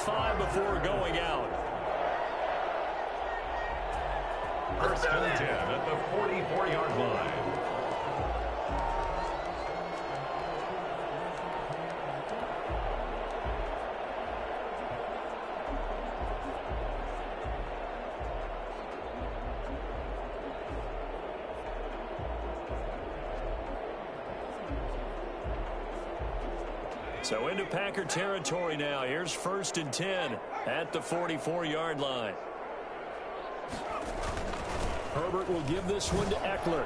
5 before going out. First and 10 at the 44-yard line. So into Packer territory now. Here's first and 10 at the 44-yard line. Herbert will give this one to Eckler.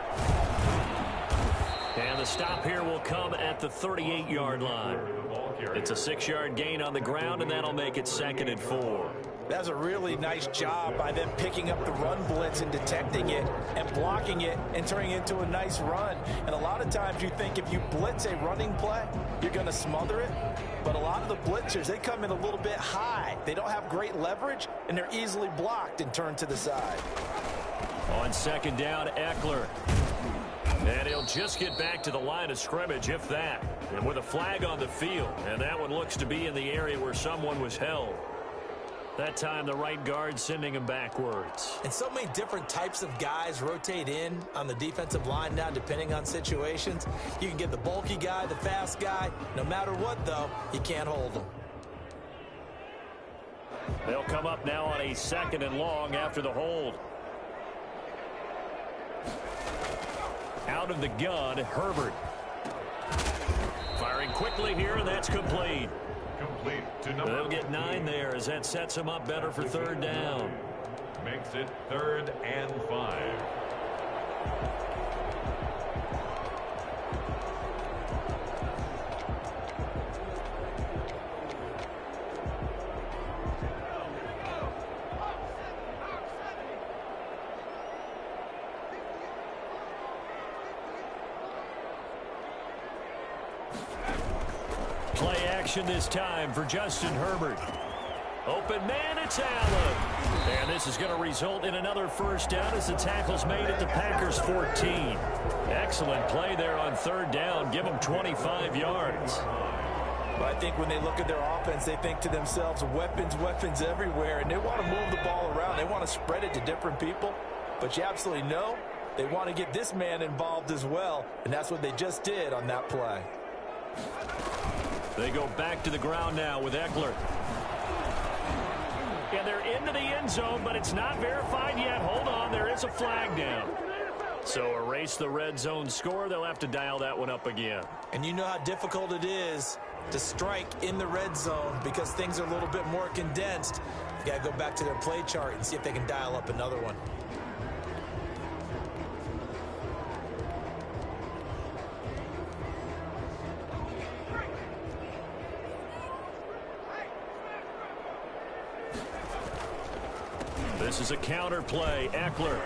And the stop here will come at the 38-yard line. It's a 6-yard gain on the ground, and that'll make it 2nd and 4. That's a really nice job by them picking up the run blitz and detecting it and blocking it and turning it into a nice run. And a lot of times you think if you blitz a running play, you're going to smother it. But a lot of the blitzers, they come in a little bit high. They don't have great leverage, and they're easily blocked and turned to the side. On 2nd down, Eckler. And he'll just get back to the line of scrimmage, if that. And with a flag on the field. And that one looks to be in the area where someone was held. That time, the right guard sending him backwards. And so many different types of guys rotate in on the defensive line now, depending on situations. You can get the bulky guy, the fast guy. No matter what, though, you can't hold them. They'll come up now on a 2nd and long after the hold. Out of the gun, Herbert. Firing quickly here, and that's complete. Complete to number. They'll get 9 there as that sets them up better for 3rd down. Makes it 3rd and 5. Play action this time for Justin Herbert. Open man, it's Allen. And this is going to result in another 1st down as the tackle's made at the Packers' 14. Excellent play there on 3rd down. Give them 25 yards. But I think when they look at their offense, they think to themselves, weapons, weapons everywhere, and they want to move the ball around. They want to spread it to different people. But you absolutely know they want to get this man involved as well, and that's what they just did on that play. They go back to the ground now with Eckler. And they're into the end zone, but it's not verified yet. Hold on, there is a flag down. So erase the red zone score. They'll have to dial that one up again. And you know how difficult it is to strike in the red zone because things are a little bit more condensed. You got to go back to their play chart and see if they can dial up another one. This is a counter play. Eckler.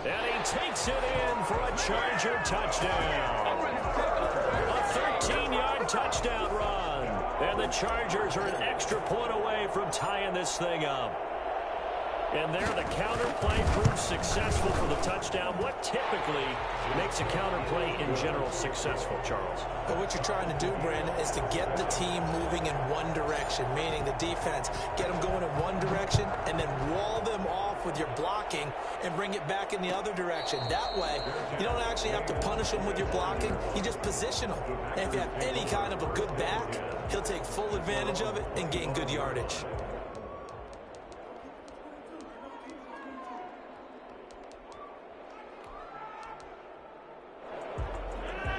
And he takes it in for a Charger touchdown. A 13-yard touchdown run. And the Chargers are an extra point away from tying this thing up. And there the counter play proves successful for the touchdown. What typically makes a counter play in general successful, Charles? But what you're trying to do, Brandon, is to get the team moving in one direction, meaning the defense, get them going in one direction and then wall them off with your blocking and bring it back in the other direction. That way, you don't actually have to punish them with your blocking. You just position them. And if you have any kind of a good back, he'll take full advantage of it and gain good yardage.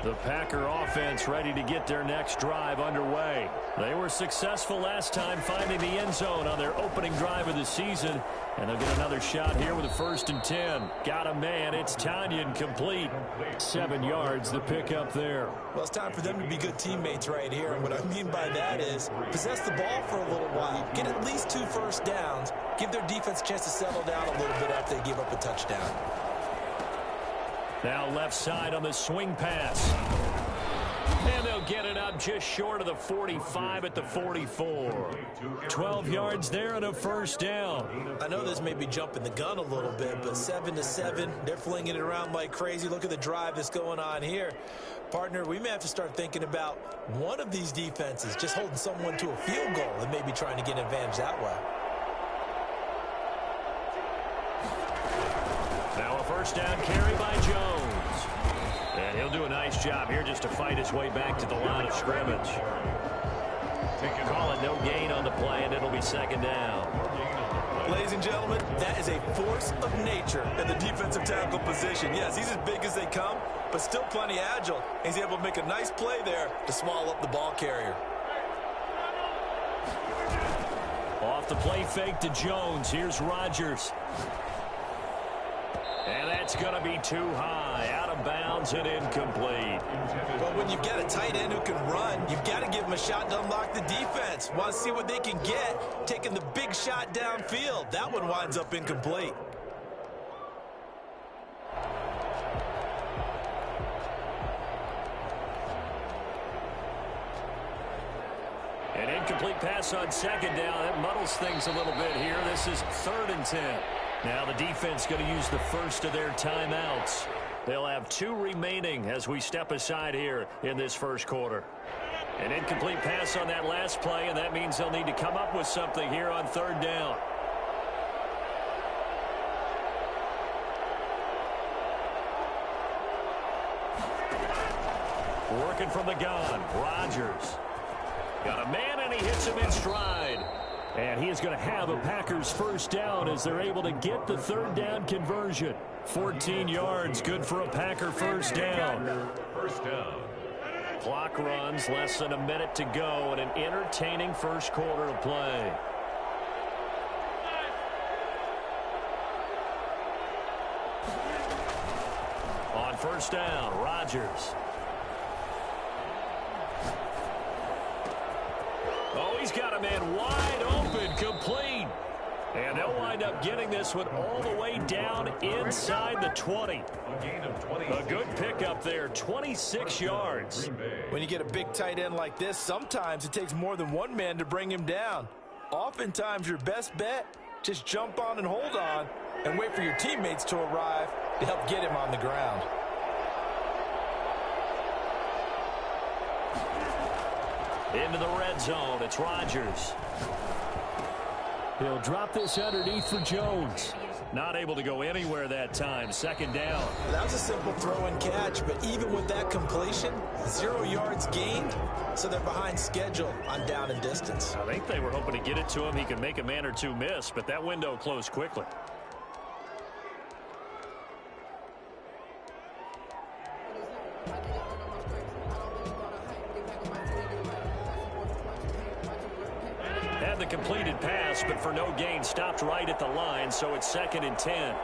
The Packer offense ready to get their next drive underway. They were successful last time finding the end zone on their opening drive of the season. And they'll get another shot here with a 1st and 10. Got a man. It's Tanyan complete. 7 yards the pick up there. Well, it's time for them to be good teammates right here. And what I mean by that is possess the ball for a little while. Get at least 2 first downs. Give their defense a chance to settle down a little bit after they give up a touchdown. Now left side on the swing pass. And they'll get it up just short of the 45 at the 44. 12 yards there and a first down. I know this may be jumping the gun a little bit, but 7-7, they're flinging it around like crazy. Look at the drive that's going on here. Partner, we may have to start thinking about one of these defenses just holding someone to a field goal and maybe trying to get an advantage that way. Now a first down carry by Jones. And he'll do a nice job here just to fight his way back to the line of scrimmage. Call it no gain on the play, and it'll be second down. Ladies and gentlemen, that is a force of nature in the defensive tackle position. Yes, he's as big as they come, but still plenty agile. He's able to make a nice play there to swallow up the ball carrier. Off the play fake to Jones. Here's Rodgers. And that's going to be too high. Out of bounds and incomplete. But when you've got a tight end who can run, you've got to give him a shot to unlock the defense. Want to see what they can get, taking the big shot downfield. That one winds up incomplete. An incomplete pass on second down. That muddles things a little bit here. This is 3rd and 10. Now the defense going to use the first of their timeouts. They'll have 2 remaining as we step aside here in this first quarter. An incomplete pass on that last play, and that means they'll need to come up with something here on 3rd down. Working from the gun, Rodgers. Got a man, and he hits him in stride. And he is going to have a Packers first down as they're able to get the 3rd down conversion. 14 yards, good for a Packer first down. First down. Clock runs, less than a minute to go, and an entertaining first quarter of play. On first down, Rodgers. Oh, he's got a man wide open, complete. And they'll wind up getting this one all the way down inside the 20. A gain of 20. A good pickup there, 26 yards. When you get a big tight end like this, sometimes it takes more than one man to bring him down. Oftentimes, your best bet, just jump on and hold on and wait for your teammates to arrive to help get him on the ground. Into the red zone, it's Rodgers. He'll drop this underneath for Jones. Not able to go anywhere that time. Second down. That was a simple throw and catch, but even with that completion, 0 yards gained, so they're behind schedule on down and distance. I think they were hoping to get it to him. He could make a man or two miss, but that window closed quickly. Had the completed pass, but for no gain, stopped right at the line, so it's 2nd and 10.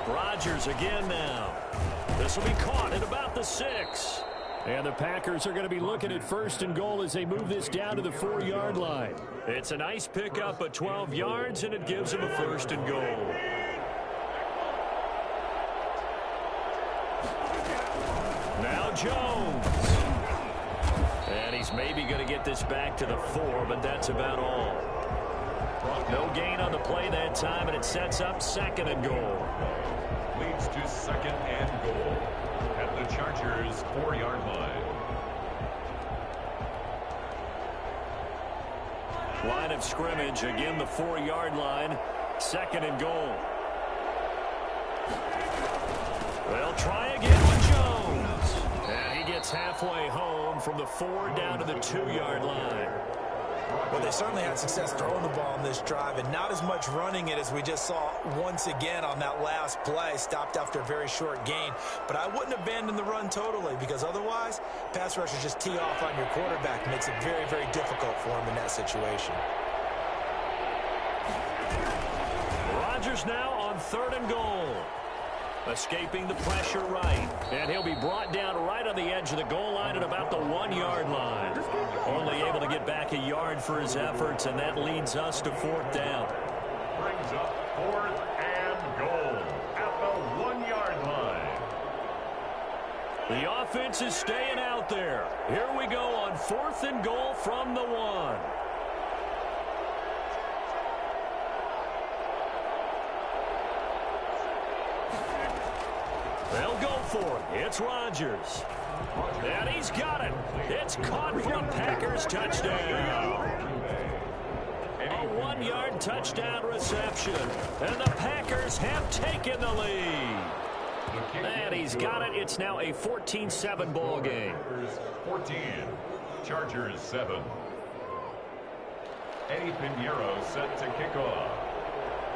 Rodgers again now. This will be caught at about the 6. And the Packers are going to be looking at 1st and goal as they move this down to the 4-yard line. It's a nice pickup of 12 yards, and it gives them a 1st and goal. Now Jones. And he's maybe going to get this back to the 4, but that's about all. No gain on the play that time, and it sets up 2nd and goal. Leads to 2nd and goal at the Chargers' 4-yard line. Line of scrimmage, again the 4-yard line, 2nd and goal. They'll try again with Jones. And he gets halfway home from the 4 down to the 2-yard line. Well, they certainly had success throwing the ball in this drive, and not as much running it as we just saw once again on that last play. Stopped after a very short gain. But I wouldn't abandon the run totally, because otherwise, pass rushers just tee off on your quarterback. Makes it very, very difficult for him in that situation. Rodgers now on 3rd and goal. Escaping the pressure right. And he'll be brought down right on the edge of the goal line at about the 1-yard line. Only able to get back a yard for his efforts, and that leads us to 4th down. Brings up 4th and goal at the 1-yard line. The offense is staying out there. Here we go on 4th and goal from the 1. They'll go for it. It's Rodgers. And he's got it. It's caught for a Packers touchdown. A 1-yard touchdown reception. And the Packers have taken the lead. And he's got it. It's now a 14-7 ball game. 14, Chargers 7. Eddie Pinheiro set to kick off.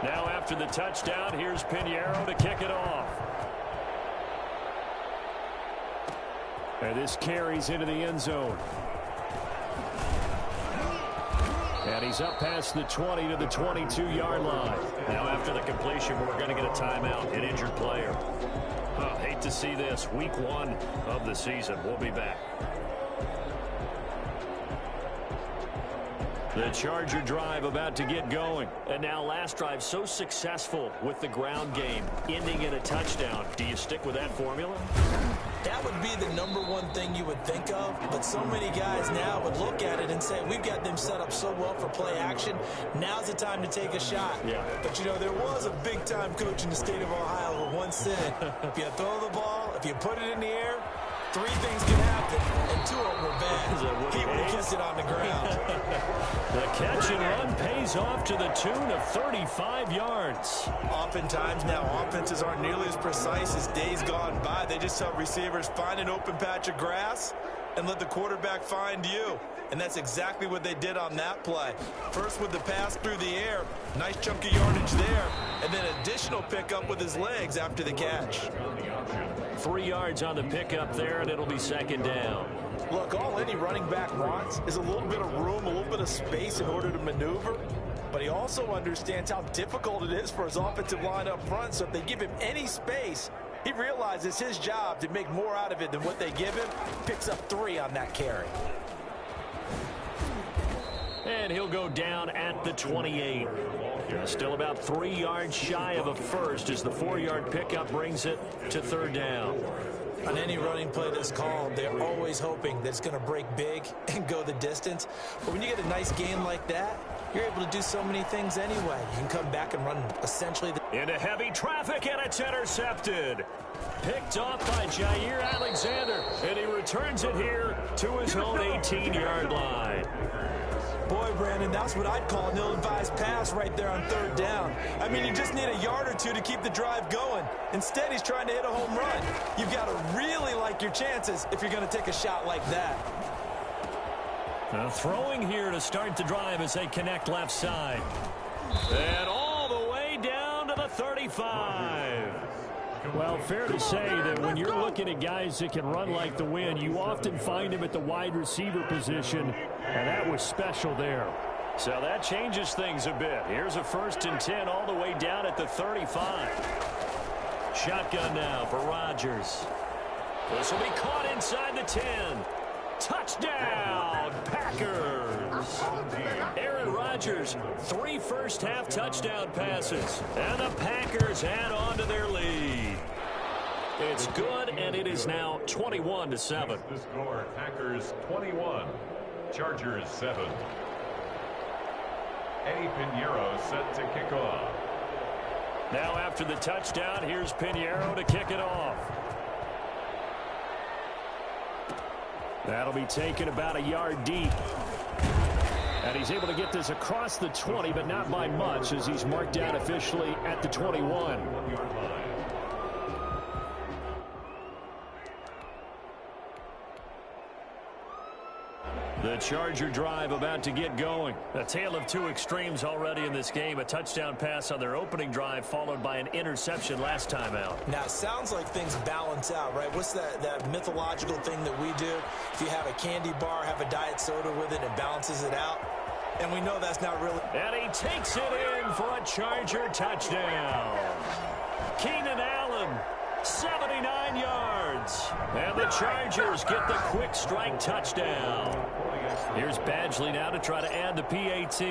Now after the touchdown, here's Pinheiro to kick it off. And this carries into the end zone. And he's up past the 20 to the 22-yard line. Now after the completion, we're going to get a timeout, an injured player. Hate to see this. Week 1 of the season. We'll be back. The Charger drive about to get going. And now last drive so successful with the ground game, ending in a touchdown. Do you stick with that formula? That would be the #1 thing you would think of, but so many guys now would look at it and say, we've got them set up so well for play action. Now's the time to take a shot. Yeah. But, you know, there was a big-time coach in the state of Ohio who once said, if you throw the ball, if you put it in the air, 3 things can happen, and 2 of them were bad. He would have kissed it on the ground. The catch and run pays off to the tune of 35 yards. Oftentimes now offenses aren't nearly as precise as days gone by. They just help receivers find an open patch of grass and let the quarterback find you. And that's exactly what they did on that play. First with the pass through the air, nice chunk of yardage there, and then additional pickup with his legs after the catch. 3 yards on the pickup there, and it'll be 2nd down. Look, all any running back wants is a little bit of room, a little bit of space in order to maneuver. But he also understands how difficult it is for his offensive line up front. So if they give him any space, he realizes his job to make more out of it than what they give him. Picks up 3 on that carry. And he'll go down at the 28. Still about 3 yards shy of a first as the 4-yard pickup brings it to 3rd down. On any running play that's called, they're always hoping that it's going to break big and go the distance. But when you get a nice gain like that, you're able to do so many things anyway. You can come back and run essentially. Into heavy traffic, and it's intercepted. Picked off by Jair Alexander, and he returns it here to his own 18-yard line. Boy, Brandon, that's what I'd call an ill-advised pass right there on 3rd down. I mean, you just need a yard or 2 to keep the drive going. Instead, he's trying to hit a home run. You've got to really like your chances if you're going to take a shot like that. Throwing here to start the drive as they connect left side. And all the way down to the 35. Well, fair to say that when you're looking at guys that can run like the wind, you often find them at the wide receiver position, and that was special there. So that changes things a bit. Here's a 1st and 10 all the way down at the 35. Shotgun now for Rodgers. This will be caught inside the 10. Touchdown, Packers. Aaron Rodgers, 3 first-half touchdown passes, and the Packers add on to their lead. It's good, and it is now 21-7. The score, Packers 21, Chargers 7. Eddie Pinheiro set to kick off. Now after the touchdown, here's Pinheiro to kick it off. That'll be taken about a yard deep. And he's able to get this across the 20, but not by much, as he's marked out officially at the 21. The Charger drive about to get going. A tale of 2 extremes already in this game. A touchdown pass on their opening drive, followed by an interception last time out. Now, it sounds like things balance out, right? What's that mythological thing that we do? If you have a candy bar, have a diet soda with it, it balances it out. And we know that's not really. And he takes it in for a Charger touchdown. Keenan Allen, 79 yards. And the Chargers get the quick strike touchdown. Here's Badgley now to try to add the PAT.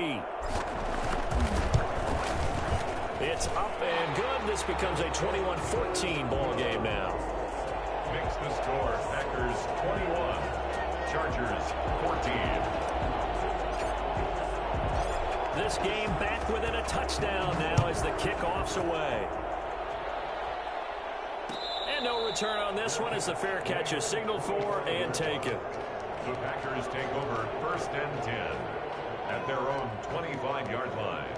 It's up and good. This becomes a 21-14 ball game now. Makes the score Packers 21, Chargers 14. This game back within a touchdown now as the kickoff's away. And no return on this one as the fair catch is signaled for and taken. The Packers take over 1st and 10 at their own 25-yard line.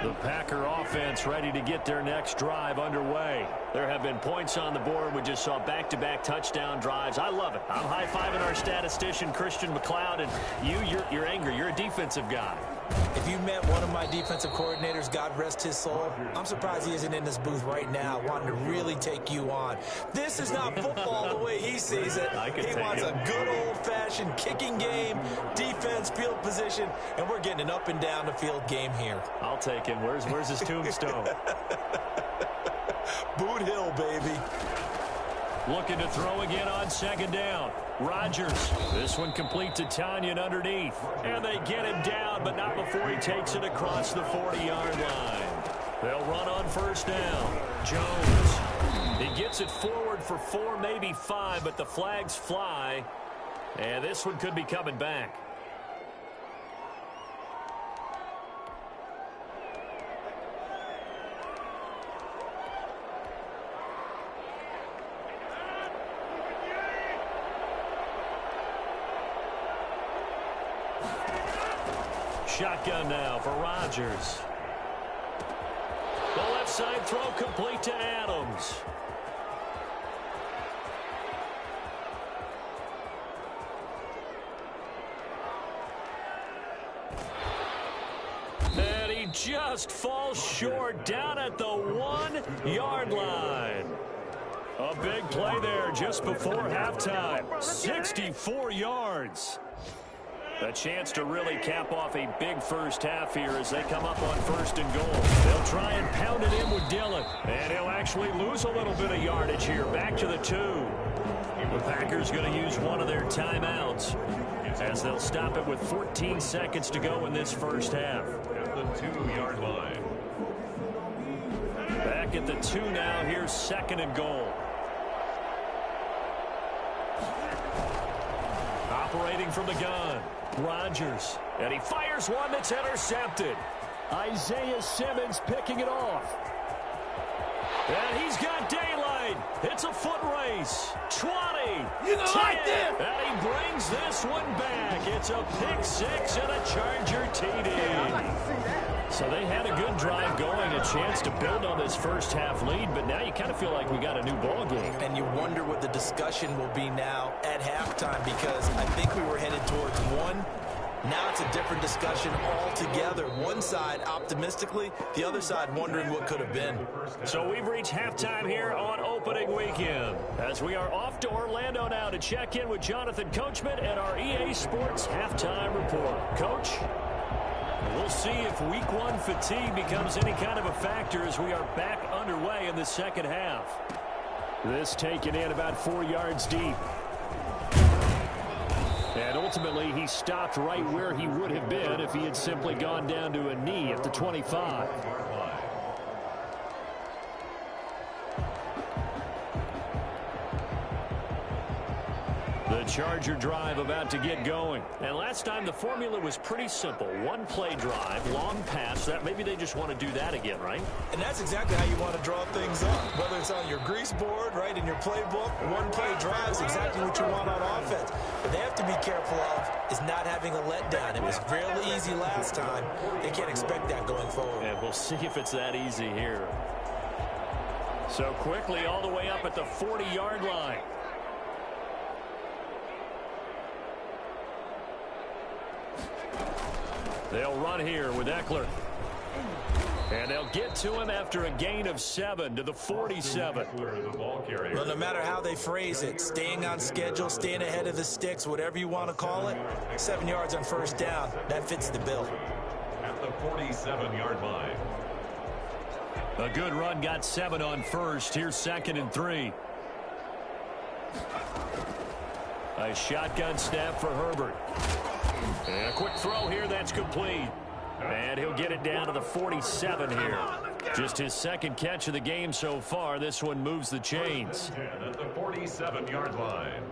The Packer offense ready to get their next drive underway. There have been points on the board. We just saw back-to-back touchdown drives. I love it. I'm high-fiving our statistician, Christian McLeod, and you're angry. You're a defensive guy. If you met one of my defensive coordinators, God rest his soul, I'm surprised he isn't in this booth right now wanting to really take you on. This is not football the way he sees it. He wants a good old-fashioned kicking game, defense, field position, and we're getting an up-and-down-the-field game here. I'll take him. Where's his tombstone? Boot Hill, baby. Looking to throw again on 2nd down. Rodgers. This one complete to Tanyan underneath. And they get him down, but not before he takes it across the 40-yard line. They'll run on 1st down. Jones. He gets it forward for 4, maybe 5, but the flags fly. And this one could be coming back. Shotgun now for Rodgers. The left side throw complete to Adams. And he just falls short down at the 1-yard line. A big play there just before halftime. 64 yards. A chance to really cap off a big first half here as they come up on 1st and goal. They'll try and pound it in with Dillon. And he'll actually lose a little bit of yardage here. Back to the 2. The Packers going to use one of their timeouts as they'll stop it with 14 seconds to go in this first half. At the 2-yard line. Back at the 2 now. Here's 2nd and goal. Operating from the gun. Rodgers, and he fires one that's intercepted. Isaiah Simmons picking it off. And he's got daylight. It's a foot race. 20. You know, 10, like this. And he brings this one back. It's a pick 6 and a Charger TD. Yeah, I'd like to see that. So they had a good drive going, a chance to build on this first half lead, but now you kind of feel like we got a new ball game. And you wonder what the discussion will be now at halftime, because I think we were headed towards 1. Now it's a different discussion altogether. One side optimistically, the other side wondering what could have been. So we've reached halftime here on opening weekend, as we are off to Orlando now to check in with Jonathan Coachman and our EA Sports Halftime Report. Coach, we'll see if Week 1 fatigue becomes any kind of a factor as we are back underway in the second half. This taken in about 4 yards deep. And ultimately, he stopped right where he would have been if he had simply gone down to a knee at the 25. The Charger drive about to get going. And last time the formula was pretty simple. One play drive, long pass. That maybe they just want to do that again, right? And that's exactly how you want to draw things up. Whether it's on your grease board, right, in your playbook, one play drive is exactly what you want on offense. What they have to be careful of is not having a letdown. It was real easy last time. They can't expect that going forward. And we'll see if it's that easy here. So quickly all the way up at the 40-yard line. They'll run here with Eckler. And they'll get to him after a gain of 7 to the 47. Well, no matter how they phrase it, staying on schedule, staying ahead of the sticks, whatever you want to call it, 7 yards on first down, that fits the bill. At the 47-yard line. A good run got 7 on first. Here's 2nd and 3. A shotgun snap for Herbert. And a quick throw here that's complete. And he'll get it down to the 47 here. Just his 2nd catch of the game so far. This one moves the chains. At the 47-yard line.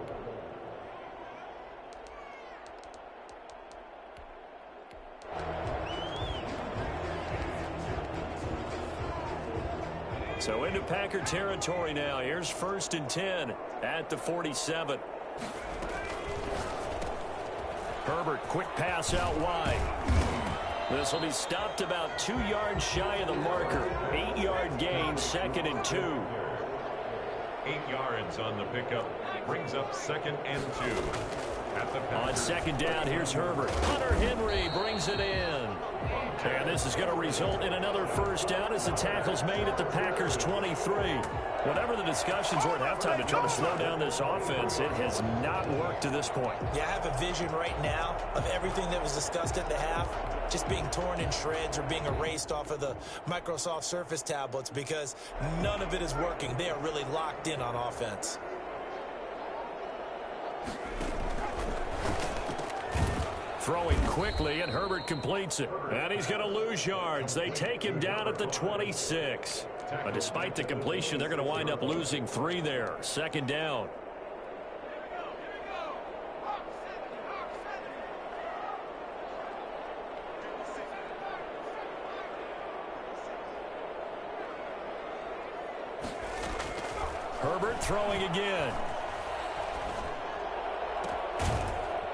So into Packer territory now. Here's 1st and 10 at the 47. Herbert, quick pass out wide. This will be stopped about 2 yards shy of the marker. 8-yard gain, 2nd and 2. 8 yards on the pickup. Brings up 2nd and 2. On 2nd down, here's Herbert. Hunter Henry brings it in. And this is going to result in another first down as the tackle's made at the Packers' 23. Whatever the discussions were at halftime to try to slow down this offense, it has not worked to this point. Yeah, I have a vision right now of everything that was discussed at the half just being torn in shreds or being erased off of the Microsoft Surface tablets because none of it is working. They are really locked in on offense. Throwing quickly, and Herbert completes it. And he's going to lose yards. They take him down at the 26. But despite the completion, they're going to wind up losing 3 there. 2nd down. Herbert throwing again.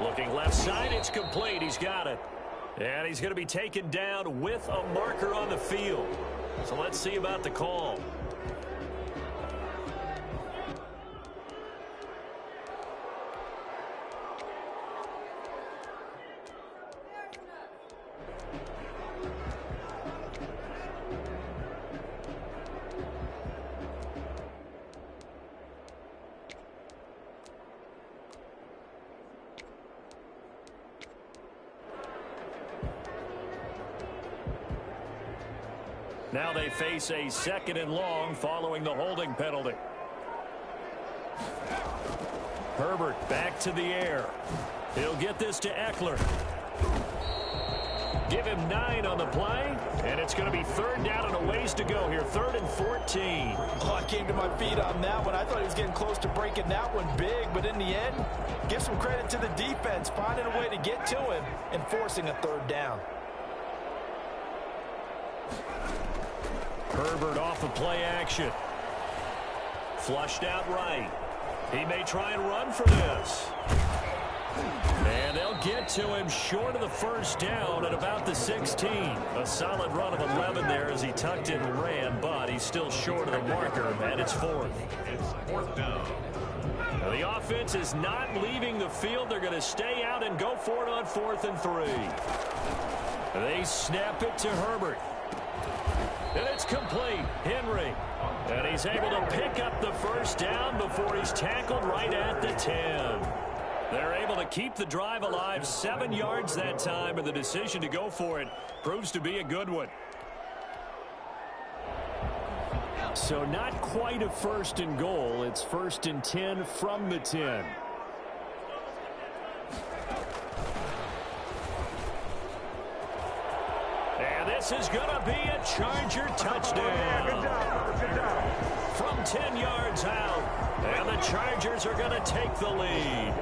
Looking left side, it's complete. He's got it. And he's going to be taken down with a marker on the field. So let's see about the call. Now they face a 2nd and long following the holding penalty. Herbert back to the air. He'll get this to Eckler. Give him 9 on the play, and it's going to be 3rd down and a ways to go here. 3rd and 14. Oh, I came to my feet on that one. I thought he was getting close to breaking that one big, but in the end, give some credit to the defense, finding a way to get to him and forcing a 3rd down. Herbert off of play action. Flushed out right. He may try and run for this. And they'll get to him short of the first down at about the 16. A solid run of 11 there as he tucked it and ran, but he's still short of the marker, and it's 4th. It's 4th down. Now the offense is not leaving the field. They're going to stay out and go for it on 4th and 3. They snap it to Herbert. And it's complete. Henry. And he's able to pick up the first down before he's tackled right at the 10. They're able to keep the drive alive. 7 yards that time, and the decision to go for it proves to be a good one. So not quite a 1st and goal. It's 1st and 10 from the 10. This is going to be a Charger touchdown. Good job. From 10 yards out. And the Chargers are going to take the lead.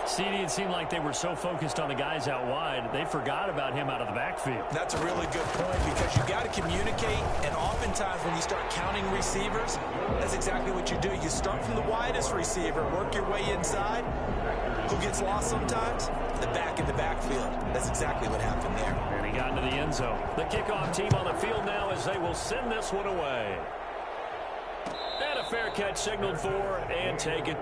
CD, it seemed like they were so focused on the guys out wide, they forgot about him out of the backfield. That's a really good point because you got to communicate, and oftentimes when you start counting receivers, that's exactly what you do. You start from the widest receiver, work your way inside. Who gets lost sometimes? The back in the backfield. That's exactly what happened there. And he got into the end zone. The kickoff team on the field now as they will send this one away. And a fair catch signaled for and taken.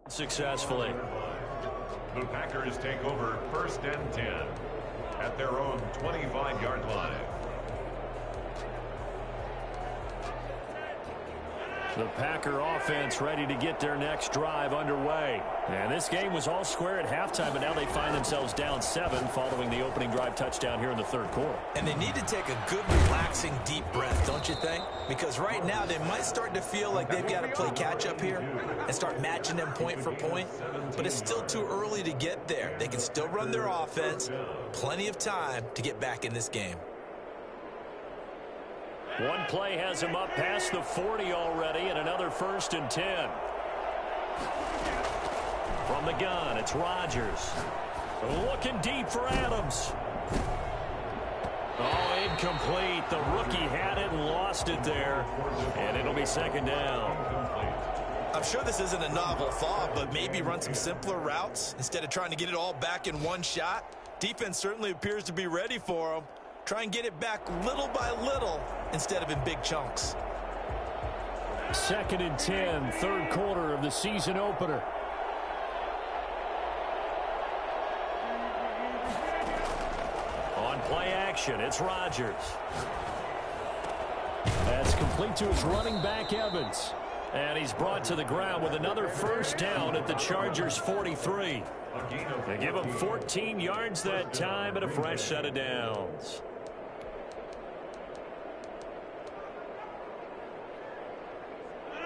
Successfully. The Packers take over 1st and 10 at their own 25-yard line. The Packer offense ready to get their next drive underway. And this game was all square at halftime, but now they find themselves down 7 following the opening drive touchdown here in the 3rd quarter. And they need to take a good, relaxing, deep breath, don't you think? Because right now they might start to feel like they've got to play catch-up here and start matching them point for point. But it's still too early to get there. They can still run their offense. Plenty of time to get back in this game. One play has him up past the 40 already, and another 1st and 10. From the gun, it's Rodgers. Looking deep for Adams. Oh, incomplete. The rookie had it and lost it there, and it'll be 2nd down. I'm sure this isn't a novel thought, but maybe run some simpler routes instead of trying to get it all back in one shot. Defense certainly appears to be ready for them. Try and get it back little by little instead of in big chunks. 2nd and 10, 3rd quarter of the season opener. On play action, it's Rodgers. That's complete to his running back, Evans. And he's brought to the ground with another 1st down at the Chargers' 43. They give him 14 yards that time and a fresh set of downs.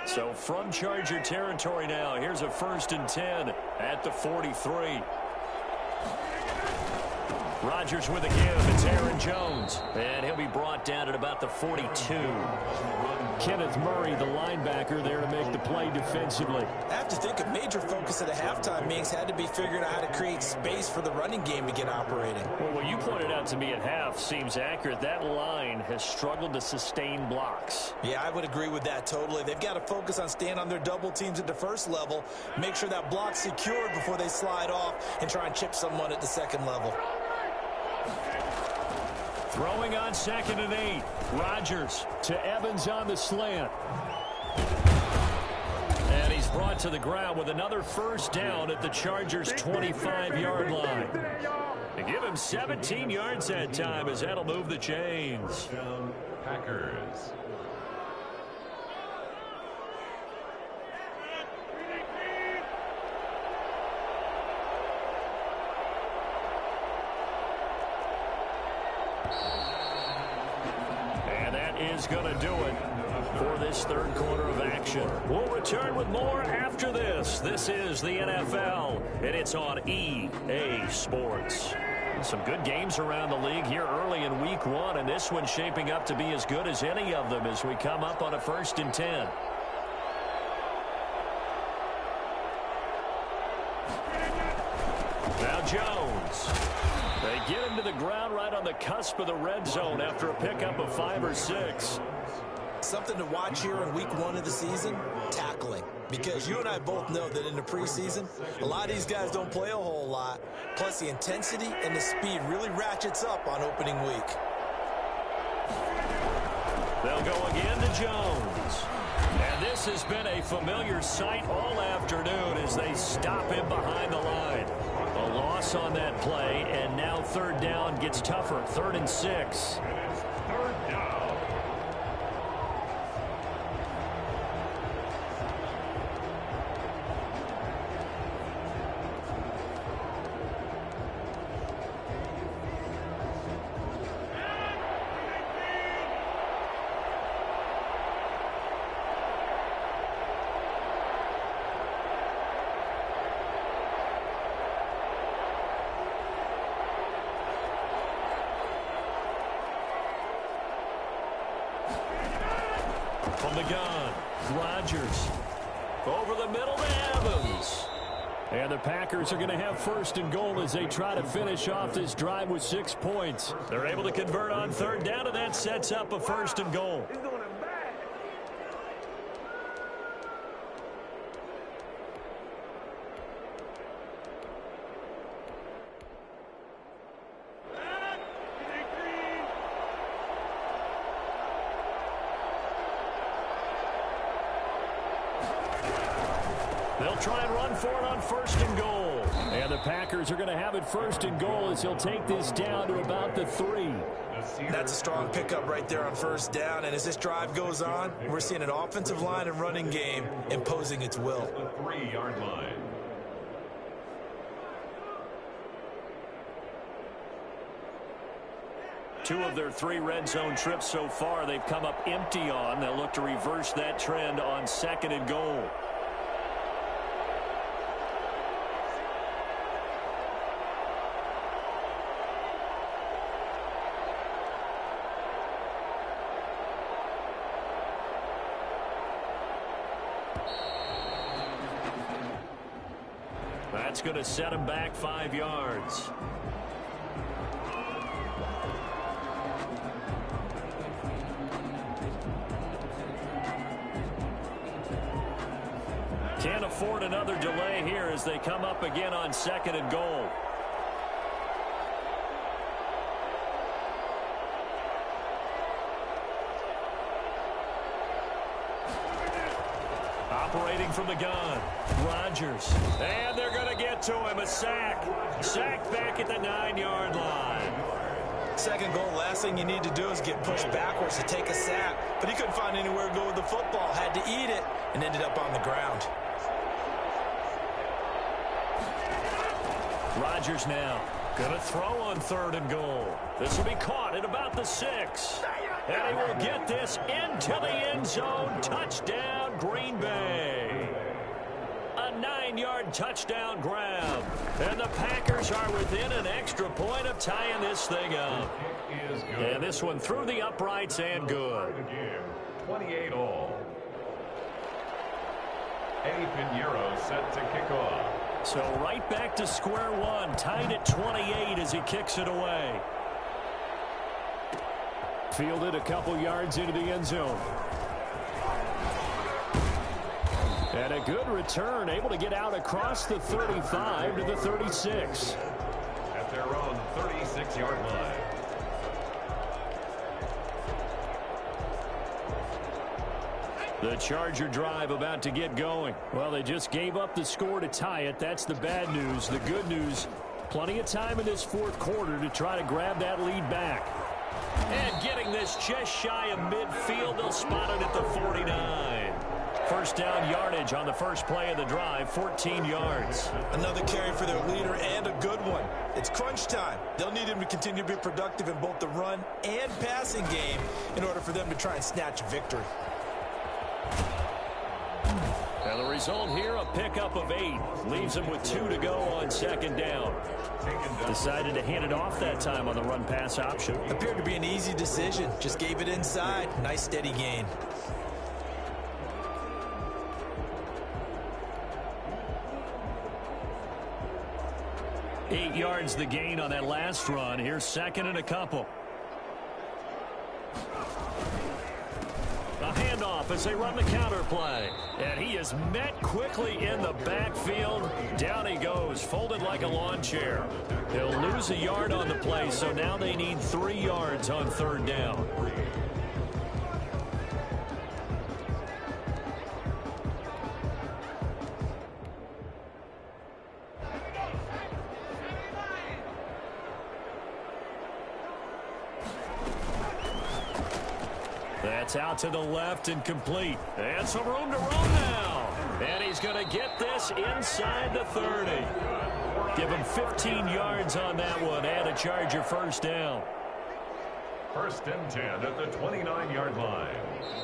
So from Charger territory now, here's a 1st and 10 at the 43. Rodgers with a give. It's Aaron Jones. And he'll be brought down at about the 42. Kenneth Murray, the linebacker, there to make the play defensively. I have to think a major focus at the halftime meetings had to be figuring out how to create space for the running game to get operating. Well, what you pointed out to me at half seems accurate. That line has struggled to sustain blocks. Yeah, I would agree with that totally. They've got to focus on staying on their double teams at the 1st level, make sure that block's secured before they slide off and try and chip someone at the 2nd level. Throwing on 2nd and 8. Rodgers to Evans on the slant. And he's brought to the ground with another 1st down at the Chargers' 25-yard line. They give him 17 yards that time as that'll move the chains. Packers. Is going to do it for this 3rd quarter of action. We'll return with more after this. This is the NFL, and it's on EA Sports. Some good games around the league here early in week 1, and this one's shaping up to be as good as any of them as we come up on a 1st and 10. Now Jones. They get him to the ground right on the cusp of the red zone after a pickup of 5 or 6. Something to watch here in week 1 of the season, tackling. Because you and I both know that in the preseason, a lot of these guys don't play a whole lot. Plus, the intensity and the speed really ratchets up on opening week. They'll go again to Jones. And this has been a familiar sight all afternoon as they stop him behind the line. A loss on that play, and now 3rd down gets tougher. 3rd and 6. It is 3rd down. From the gun, Rodgers. Over the middle to Evans. And the Packers are going to have 1st and goal as they try to finish off this drive with 6 points. They're able to convert on 3rd down, and that sets up a 1st and goal. They'll try and run for it on first and goal. And the Packers are going to have it first and goal as he'll take this down to about the 3. That's a strong pickup right there on first down. And as this drive goes on, we're seeing an offensive line and running game imposing its will. The 3-yard line. Two of their 3 red zone trips so far they've come up empty on. They'll look to reverse that trend on second and goal. That's going to set him back 5 yards. Can't afford another delay here as they come up again on second and goal. Operating from the gun, Rodgers. And they're going to get to him. A sack. Sacked back at the 9-yard line. Second goal, last thing you need to do is get pushed backwards to take a sack. But he couldn't find anywhere to go with the football. Had to eat it and ended up on the ground. Rodgers now going to throw on third and goal. This will be caught at about the 6. And he will get this into the end zone. Touchdown, Green Bay. A 9-yard touchdown grab. And the Packers are within an extra point of tying this thing up. And this one through the uprights and good. 28 all. Eddie Pinheiro set to kick off. So right back to square one, tied at 28 as he kicks it away. Fielded a couple yards into the end zone. And a good return, able to get out across the 35 to the 36. At their own 36-yard line. The Charger drive about to get going. Well, they just gave up the score to tie it. That's the bad news. The good news, plenty of time in this fourth quarter to try to grab that lead back. And getting this just shy of midfield, they'll spot it at the 49. First down yardage on the first play of the drive, 14 yards. Another carry for their leader and a good one. It's crunch time. They'll need him to continue to be productive in both the run and passing game in order for them to try and snatch victory. And the result here, a pickup of 8. Leaves them with 2 to go on second down. Decided to hand it off that time on the run-pass option. Appeared to be an easy decision. Just gave it inside. Nice steady gain. Eight yards the gain on that last run. Here's second and a couple. A handoff as they run the counter play. And he is met quickly in the backfield. Down he goes, folded like a lawn chair. He'll lose a yard on the play, so now they need 3 yards on third down. That's out to the left and complete. And some room to run now. And he's going to get this inside the 30. Give him 15 yards on that one and a Charger first down. First and 10 at the 29-yard line.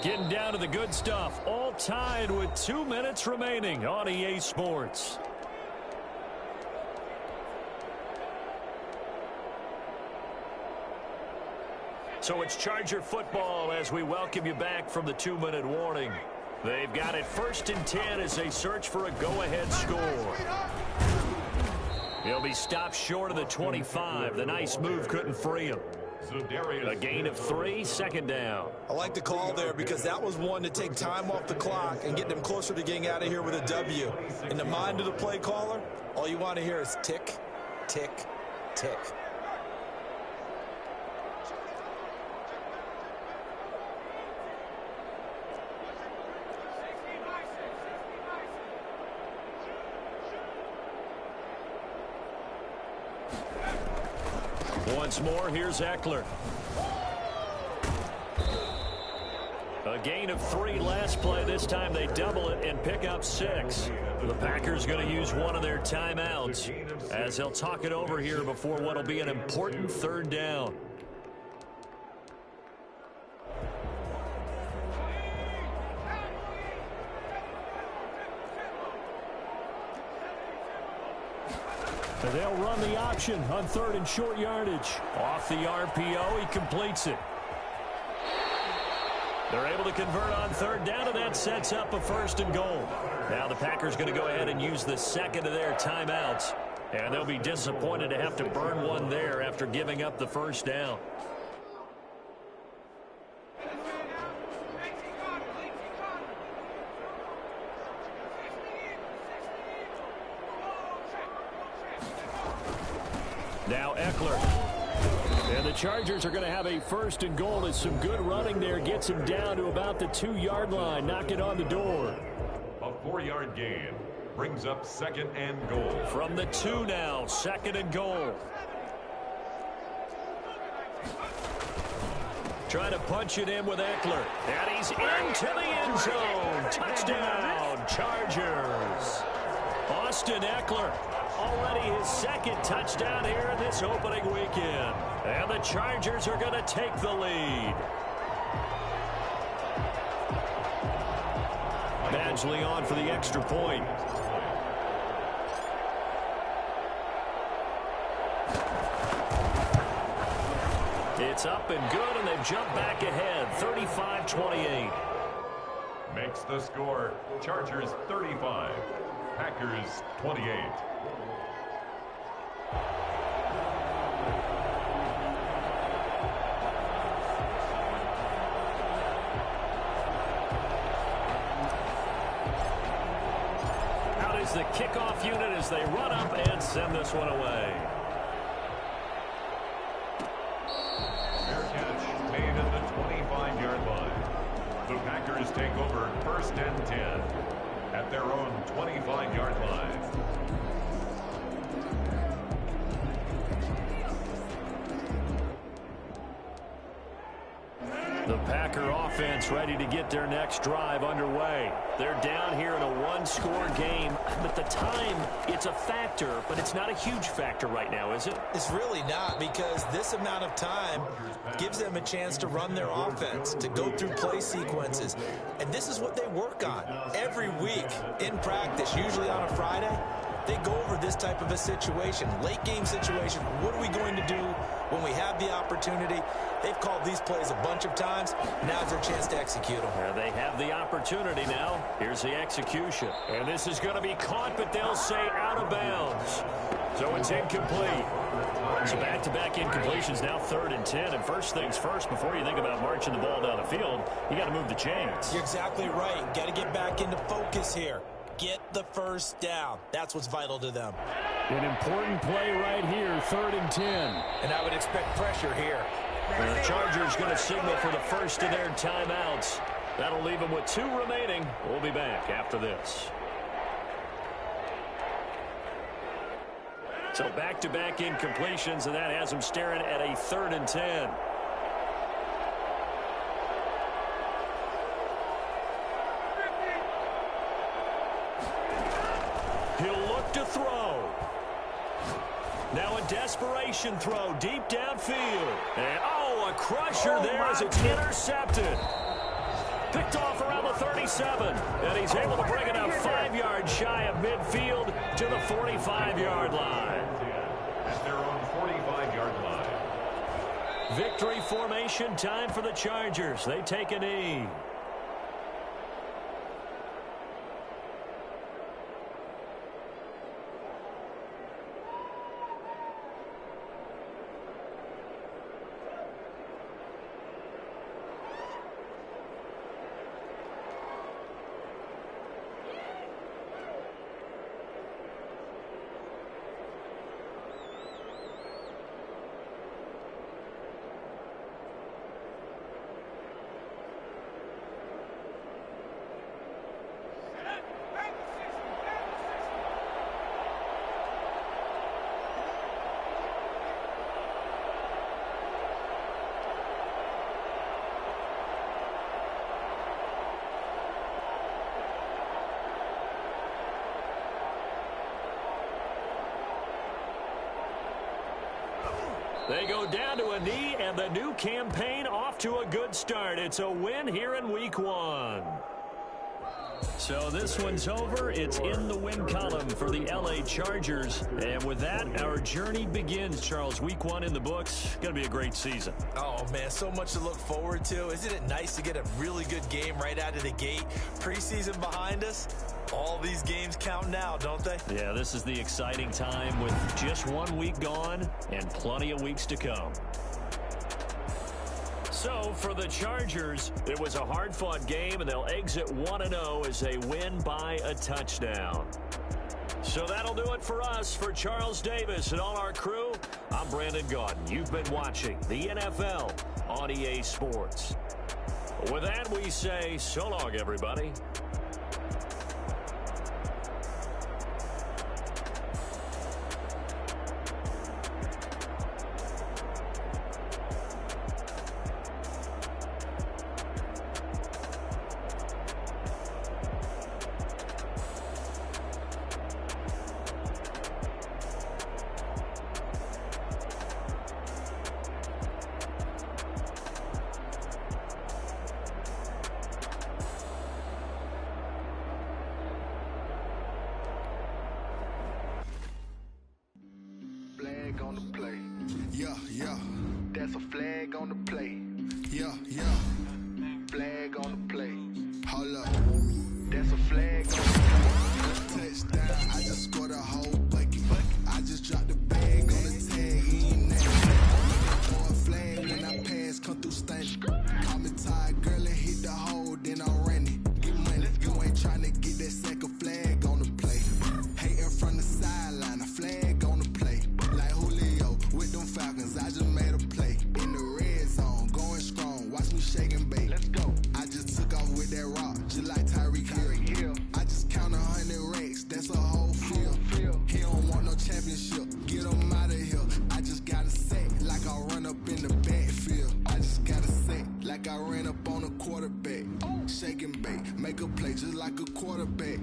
Getting down to the good stuff. All tied with 2 minutes remaining on EA Sports. So it's Charger football as we welcome you back from the 2-minute warning. They've got it first and 10 as they search for a go-ahead score. He'll be stopped short of the 25. The nice move couldn't free him. A gain of 3, second down. I like the call there because that was one to take time off the clock and get them closer to getting out of here with a W. In the mind of the play caller, all you want to hear is tick, tick, tick. once more. Here's Eckler. A gain of 3 last play. This time they double it and pick up 6. The Packers going to use one of their timeouts as they'll talk it over here before what will be an important 3rd down. They'll run the option on 3rd and short yardage. Off the RPO, he completes it. They're able to convert on 3rd down, and that sets up a 1st and goal. Now the Packers going to go ahead and use the 2nd of their timeouts. And they'll be disappointed to have to burn one there after giving up the 1st down. Now Eckler. And the Chargers are going to have a 1st and goal as some good running there gets him down to about the 2-yard line. Knock it on the door. A 4-yard gain brings up 2nd and goal. From the 2 now, 2nd and goal. Trying to punch it in with Eckler. And he's into the end zone. Touchdown, Chargers. Austin Eckler. Already his 2nd touchdown here in this opening weekend. And the Chargers are going to take the lead. Badgley on for the extra point. It's up and good, and they've jumped back ahead, 35-28. Makes the score Chargers 35, Packers 28. Out is the kickoff unit as they run up and send this one away. Fair catch made at the 25-yard line. The Packers take over 1st and 10 at their own 25-yard line. The Packer offense ready to get their next drive underway. They're down here in a 1-score game. But the time, it's a factor, but it's not a huge factor right now, is it? It's really not, because this amount of time gives them a chance to run their offense, to go through play sequences. And this is what they work on every week in practice, usually on a Friday. They go over this type of a situation, late game situation. What are we going to do when we have the opportunity? They've called these plays a bunch of times. Now's their chance to execute them. They have the opportunity now. Here's the execution. And this is going to be caught, but they'll say out of bounds. So it's incomplete. So back-to-back incompletions, now 3rd and 10. And first things first, before you think about marching the ball down the field, you got to move the chains. You're exactly right. Got to get back into focus here. Get the 1st down. That's what's vital to them. An important play right here, 3rd and 10. And I would expect pressure here. The Chargers going to signal for the 1st of their timeouts. That'll leave them with 2 remaining. We'll be back after this. So back-to-back incompletions, and that has them staring at a 3rd and 10. He'll look to throw. Now a desperation throw deep downfield. And, a crusher there as it's intercepted. Picked off around the 37. And he's able to bring it up 5 yards shy of midfield to the 45-yard line. At their own 45-yard line. Victory formation time for the Chargers. They take a knee. They go down to a knee, and the new campaign off to a good start. It's a win here in Week 1. So this one's over. It's in the win column for the LA Chargers. And with that, our journey begins, Charles. Week 1 in the books. Going to be a great season. Oh, man, so much to look forward to. Isn't it nice to get a really good game right out of the gate? Preseason behind us. All these games count now, don't they? Yeah, this is the exciting time with just 1 week gone and plenty of weeks to come. So, for the Chargers, it was a hard-fought game, and they'll exit 1-0 as they win by a touchdown. So that'll do it for us. For Charles Davis and all our crew, I'm Brandon Gaudin. You've been watching the NFL on EA Sports. With that, we say so long, everybody. On the play. Yeah, yeah. That's a flag on the play. Yeah, yeah. Flag on the play. Hold up. That's a flag on the play. Touchdown, I just scored a whole bucket. I just dropped the bag on the tag, he ain't that. Throw a flag when I pass, come through stank. Call me tired, girl, and hit the hole, then I'm running. Get money, you ain't tryna get that second flag on the play. Hating from the sideline, a flag on the play. Like Julio with them Falcons, I just made a play. In the red zone, going strong, watch me shake and bake. Let's go. I just took off with that rock, just like Tyreek Hill. I just count 100 racks, that's a whole field. He don't want no championship, get him out of here. I just gotta say, like I run up in the backfield. I just gotta say, like I ran up on a quarterback. Shake and bake, make a play just like a quarterback.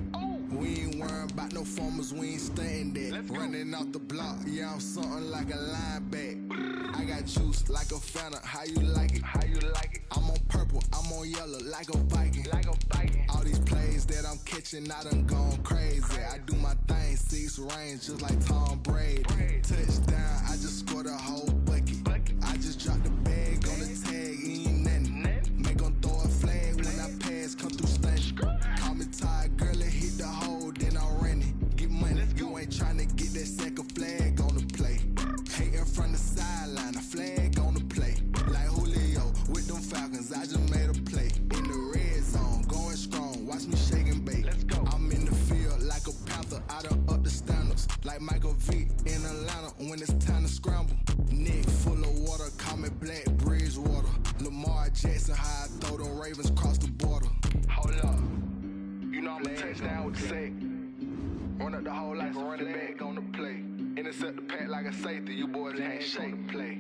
We ain't worrying about no formers, we ain't staying there. Running off the block, yeah, I'm something like a linebacker. I got juice like a Fanta, how you like it? How you like it? I'm on purple, I'm on yellow, like a Viking. Like a Viking. All these plays that I'm catching, I done gone crazy. I do my thing, 6 range, just like Tom Brady. Touchdown, I just scored a whole bucket. I just dropped the bag on the tag, he ain't nothing. Make 'em throw a flag when I pass, come through stank. Call me tired, girl, and hit the hole, then I'm running. Get money, you ain't tryna get that second flag on the play. Hating from the sideline, a flag on the play. Like Julio with them Falcons, I just made a play. In the red zone, going strong, watch me shake and bake. Let's go. I'm in the field like a Panther, I done up the standards. Like Michael Vick in Atlanta when it's time to scramble. Neck full of water, call me Black Bridgewater. Lamar Jackson, how I throw them Ravens across the border. Hold up. You know I'm a touchdown with the sack. Run up the hole like a running back on the play. Intercept the pack like a safety. You boys ain't shake the play.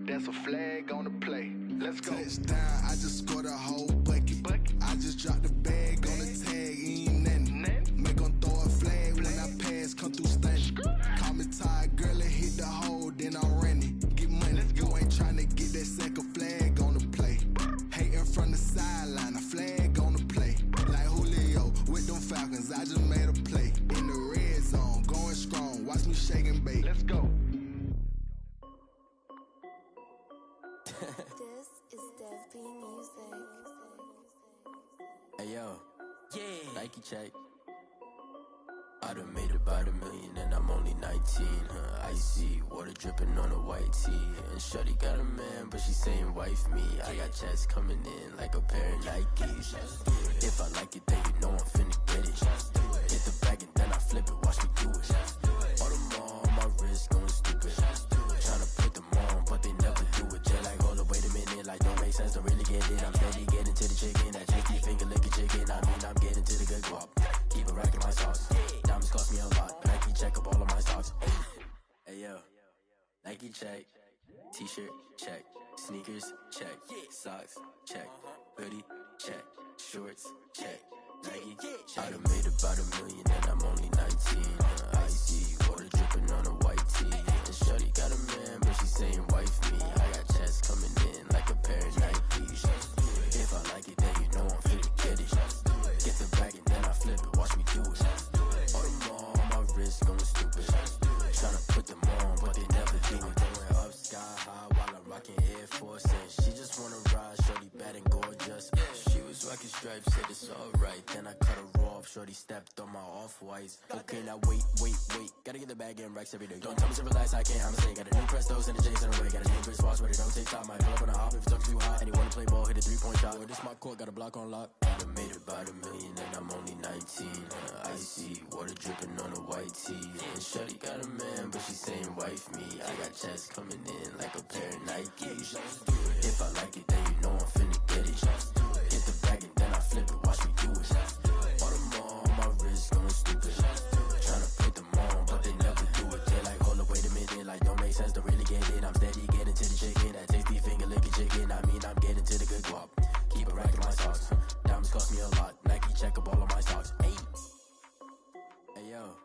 That's a flag on the play. Let's go. Touchdown, I just scored a whole bucket. I just dropped the bag on the tag, he ain't nothing. Make 'em throw a flag when I pass, come through stank. Call me tired, girl, and hit the hole, then I'm running. Get money, you ain't tryna get that second flag on the play. Hating from the sideline, a flag on the play. Like Julio with them Falcons, I just made a play. In the red zone, going strong, watch me shake and bake. Let's go. This is Dev B Music. Hey yo, Nike check. I done made about $1 million and I'm only 19, Icy, water dripping on a white tee. And shorty got a man, but she saying wife me. I got checks coming in like a pair of Nikes. If I like it, then you know I'm finna get it. Hit the bag and then I flip it, watch me do it. All them on my wrist going stupid. Tryna put them on, but they never do it. Just like, hold up, wait a minute, like don't make sense, don't really get it. I'm steady getting to the chicken, that chicky finger licking chicken. I mean, I'm getting to the good guap. Keep it racking my sauce. Diamonds cost me a lot. Nike check up all of my stocks. Hey yo, Nike check. T-shirt check. Sneakers check. Socks check. Hoodie check. Shorts check. Nike check. I done made about $1 million and I'm only 19. Icy, water dripping on a white tee. Shorty got a man, but she saying wife me. I got checks coming in like a pair of Nikes. If I like it, then you know I'm finna get it. Get the bag and then I flip it, watch me do it. All the more on my wrist going stupid. Tryna put them on, but they never do it. Going up sky high while I'm rocking Air Force. And she just wanna ride, shorty bad and gorgeous. She was rocking stripes, said it's alright. Then I cut her off, shorty stepped on my off-whites. Okay, now wait. Gotta get the bag and racks every day. Don't tell me to relax, I can't, I'ma say. Got a new Prestos and the J's in the way. Got a new Chris Foss, but it don't take time. Might pull up on a hop if it's talking too hot. And you wanna play ball, hit a three-point shot. Or this my court, got a block on lock. I done made about $1 million and I'm only 19. Icy, water dripping on a white tee. And shorty got a man, but she saying wife me. I got checks coming in like a pair of Nikes. If I like it, then you know I'm finna get it. Get the bag and then I flip it, watch me do it. All the more on my wrist going stupid. Tryna put them on, but they never do it. They like, hold up, wait a minute, like don't make sense to really get it. I'm steady getting to the chicken, that tasty finger licking chicken. I mean, I'm getting to the good guap. Keep a rack in my socks. Diamonds cost me a lot. Nike check up all of my socks. Hey yo,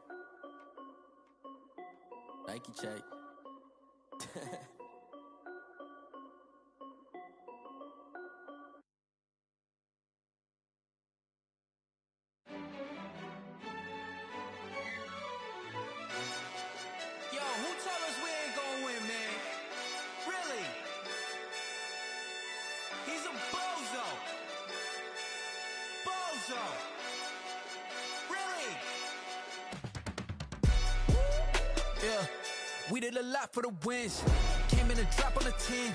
Nike check. Yo, who told us we ain't gonna win, man? Really? He's a bozo. Bozo. Really? Yeah, we did a lot for the wins. Came in a drop on a 10.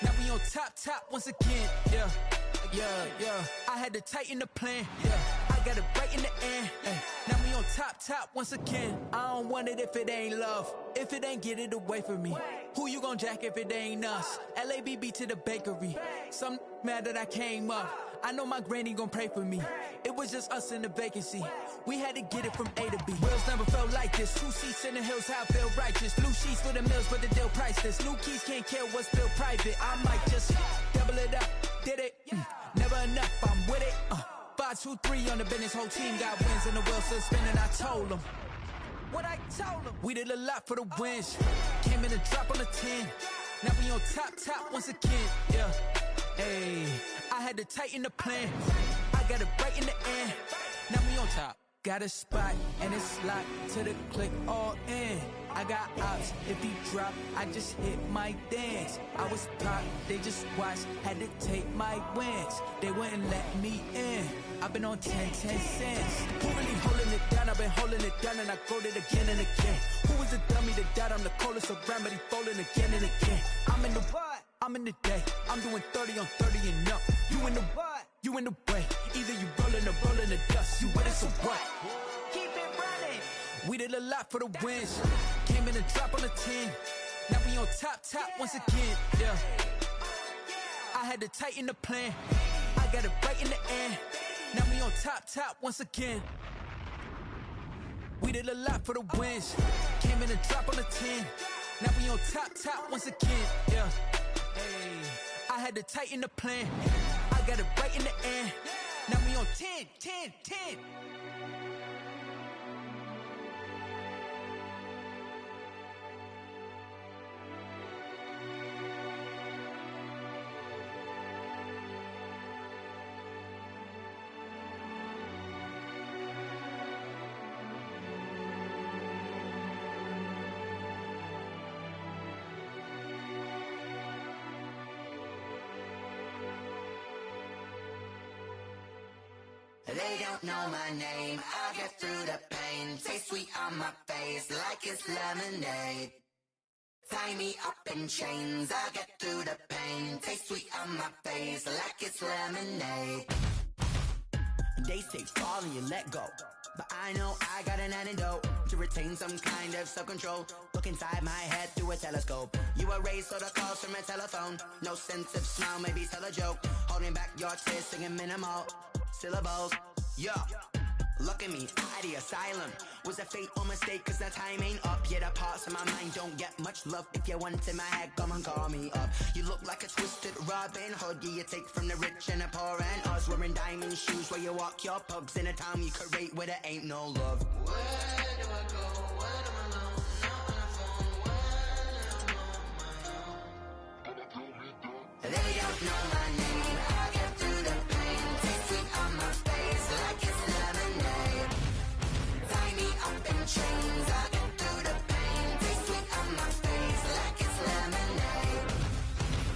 Now we on top once again. Yeah. I had to tighten the plan. Yeah, I got it right in the end. Now we on top once again. I don't want it if it ain't love. If it ain't, get it away from me. Who you gon' jack if it ain't us? LABB to the bakery. Some mad that I came up. I know my granny gon' pray for me. It was just us in the vacancy. We had to get it from A to B. Wheels never felt like this. 2 seats in the hills, how I feel righteous. Blue sheets for the mills, but the deal priceless. New keys can't kill what's still private. I might just double it up. Did it? Never enough, I'm with it. 5, 2, 3 on the business. Whole team got wins and the wheels still spinning. I told them what I told them. We did a lot for the wins. Came in a drop on a 10. Now we on top once again. Yeah. Hey, I had to tighten the plan. I got it right in the end. Now we on top. Got a spot and it's locked to the click all in. I got ops, if he drop, I just hit my dance. I was pop, they just watched, had to take my wins. They wouldn't let me in. I've been on 10 cents. Who really holding it down? I've been holding it down and I quote it again and again. Who was the dummy that died? I'm the coldest around, but he falling again and again. I'm in the what? I'm in the day. I'm doing 30 on 30 and up. You in the what? You in the way. Either you rolling or rolling the dust. You with it, so what? Keep it running. We did a lot for the wins. Came in a drop on a 10. Now we on top once again. Yeah. I had to tighten the plan. I got it right in the end. Now we on top once again. We did a lot for the wins. Came in a drop on a 10. Now we on top once again. Yeah. Hey, I had to tighten the plan. I got it right in the end. Now we on 10. They don't know my name, I'll get through the pain. Taste sweet on my face like it's lemonade. Tie me up in chains, I'll get through the pain. Taste sweet on my face like it's lemonade. They say fall and you let go, but I know I got an antidote to retain some kind of self-control. Look inside my head through a telescope. You erase all the calls from a telephone. No sense of smile, maybe tell a joke. Holding back your tears, singing minimal syllables. Yo, look at me, out the asylum. Was a fate or mistake, cause the time ain't up. Yeah, the parts of my mind don't get much love. If you want in my head, come and call me up. You look like a twisted Robin Hood. Yeah, you take from the rich and the poor and us. Wearing diamond shoes where you walk your pugs. In a town you create where there ain't no love. Where do I go? Where am I alone? Not on the phone. Where don't know my name, I get through the pain. Taste sweet on my face like it's lemonade. Tie me up in chains, I get through the pain. Taste sweet on my face like it's lemonade.